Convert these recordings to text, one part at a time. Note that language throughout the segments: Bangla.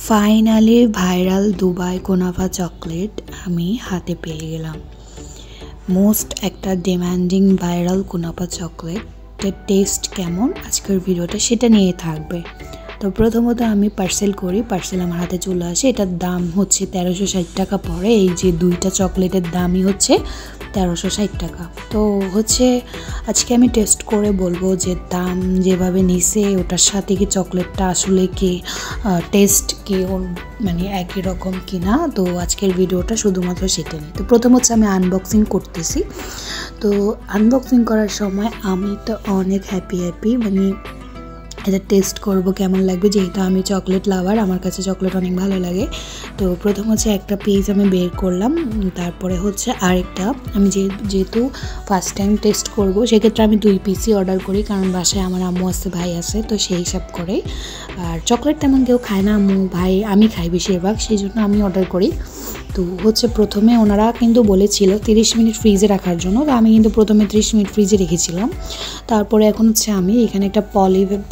ফাইনালি ভাইরাল দুবাই কুনাফা চকলেট আমি হাতে পেয়ে গেলাম। মোস্ট একটা ডিমান্ডিং ভাইরাল কুনাফা চকলেটের টেস্ট কেমন আজকের ভিডিওটা সেটা নিয়ে থাকবে। তো প্রথমত আমি পার্সেল করি, পার্সেল আমার হাতে চলে আসে। এটার দাম হচ্ছে 1360 টাকা পড়ে। এই যে দুইটা চকলেটের দামই হচ্ছে 1360 টাকা। তো হচ্ছে আজকে আমি টেস্ট করে বলবো যে দাম যেভাবে নিছে ওটার সাথে কি চকলেটটা আসলে কি টেস্ট কি মানে একই রকম কি না। তো আজকের ভিডিওটা শুধুমাত্র সেটা নিয়ে। তো প্রথম হচ্ছে আমি আনবক্সিং করতেছি। তো আনবক্সিং করার সময় আমি তো অনেক হ্যাপি মানে এটা টেস্ট করব কেমন লাগবে, যেহেতু আমি চকলেট লাভার, আমার কাছে চকলেট অনেক ভালো লাগে। তো প্রথম হচ্ছে একটা পিস আমি বের করলাম, তারপরে হচ্ছে আরেকটা আমি যেহেতু ফার্স্ট টাইম টেস্ট করব সেক্ষেত্রে আমি 2 পিসই অর্ডার করি, কারণ বাসায় আমার আম্মু আছে, ভাই আছে, তো সেই হিসাব করে। আর চকলেট তেমন কেউ খায় না, আম্মু ভাই আমি খাই বেশিরভাগ, সেই জন্য আমি অর্ডার করি। তো হচ্ছে প্রথমে ওনারা কিন্তু বলেছিল 30 মিনিট ফ্রিজে রাখার জন্য, তো আমি কিন্তু প্রথমে 30 মিনিট ফ্রিজে রেখেছিলাম। তারপরে এখন হচ্ছে আমি এখানে একটা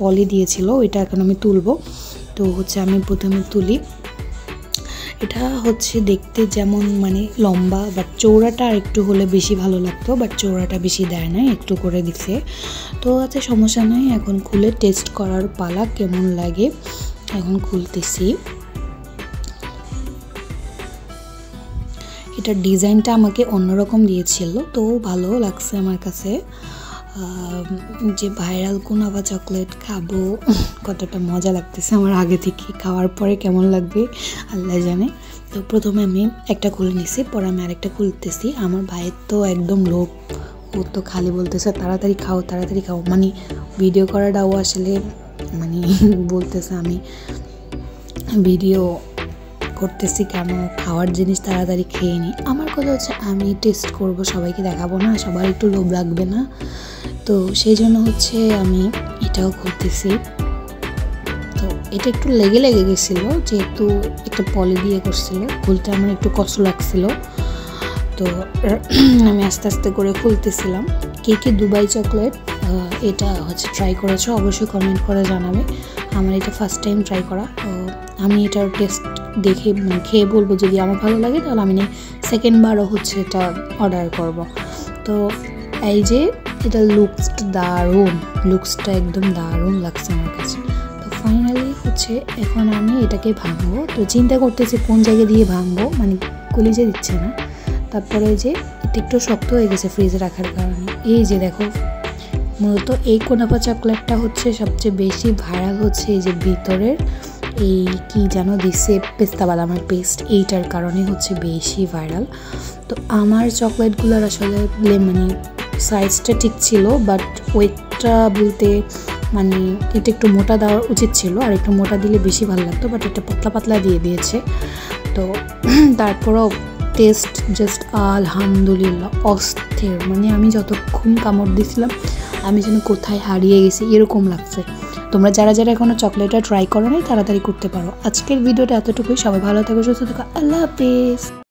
পলি দিয়েছিল, এটা এখন আমি তুলব। তো হচ্ছে আমি প্রথমে তুলি। এটা হচ্ছে দেখতে যেমন মানে লম্বা, বাট চৌড়াটা একটু হলে বেশি ভালো লাগতো, বাট চৌড়াটা বেশি দেয় না, একটু করে দিছে। তো আছে সমস্যা নাই, এখন খুলে টেস্ট করার পালা কেমন লাগে। এখন খুলতেছি। এটার ডিজাইনটা আমাকে অন্যরকম দিয়েছিল, তো ভালো লাগছে আমার কাছে। যে ভাইরাল কুনাফা চকলেট খাবো, কতটা মজা লাগতেছে আমার আগে থেকে, খাওয়ার পরে কেমন লাগবে আল্লাহ জানে। তো প্রথমে আমি একটা খুলে নিছি, পরে আমি আরেকটা খুলতেছি। আমার ভাইয়ের তো একদম লোভ, ও তো খালি বলতেছে তাড়াতাড়ি খাও তাড়াতাড়ি খাও, মানে ভিডিও করাটাও আসলে মানে বলতেছে আমি ভিডিও করতেছি কেন, খাওয়ার জিনিস তাড়াতাড়ি খেয়ে নিই। আমার কথা হচ্ছে আমি টেস্ট করব, সবাইকে দেখাবো না, সবার একটু লোভ লাগবে না। তো সেই জন্য হচ্ছে আমি এটাও খুলতেছি। তো এটা একটু লেগে গেছিলো, যেহেতু একটা পলি দিয়ে করছিল, খুলতে আমার একটু কষ্ট লাগছিল। তো আমি আস্তে আস্তে করে খুলতেছিলাম। কে দুবাই চকলেট এটা হচ্ছে ট্রাই করেছো অবশ্যই কমেন্ট করে জানাবে। আমার এটা ফার্স্ট টাইম ট্রাই করা, তো আমি এটার টেস্ট দেখে খেয়ে বলবো, যদি আমার ভালো লাগে তাহলে আমি সেকেন্ড বারও হচ্ছে এটা অর্ডার করব। তো এই যে এটা লুকসটা একদম দারুণ লাগছে আমার কাছে। তো ফাইনালি হচ্ছে এখন আমি এটাকে ভাঙবো। তো চিন্তা করতেছি কোন জায়গা দিয়ে ভাঙবো, মানে কলিজা দিচ্ছে না। তারপরে যে এটা একটু শক্ত হয়ে গেছে ফ্রিজে রাখার কারণে। এই যে দেখো, মূলত এই কুনাফা চকলেটটা হচ্ছে সবচেয়ে বেশি ভাইরাল হচ্ছে এই যে ভিতরের এই কি যেন দিচ্ছে পেস্তা বাদামের পেস্ট, এইটার কারণে হচ্ছে বেশি ভাইরাল। তো আমার চকলেটগুলোর আসলে মানে সাইজটা ঠিক ছিল, বাট ওয়েটটা বলতে মানে এটা একটু মোটা দেওয়া উচিত ছিল, আর একটু মোটা দিলে বেশি ভালো লাগতো, বাট এটা পাতলা দিয়ে দিয়েছে। তো তারপরেও টেস্ট জাস্ট আলহামদুলিল্লাহ অস্থির, মানে আমি যতক্ষণ কামড় দিয়েছিলাম আমি যেন কোথায় হারিয়ে গেছি এরকম লাগছে। তোমরা যারা এখনো চকলেটটা ট্রাই করো নাই তাড়াতাড়ি করতে পারো। আজকের ভিডিওটা এতটুকুই। সবাই ভালো থাকো, সুস্থ থাকো, আল্লাহ হাফেজ।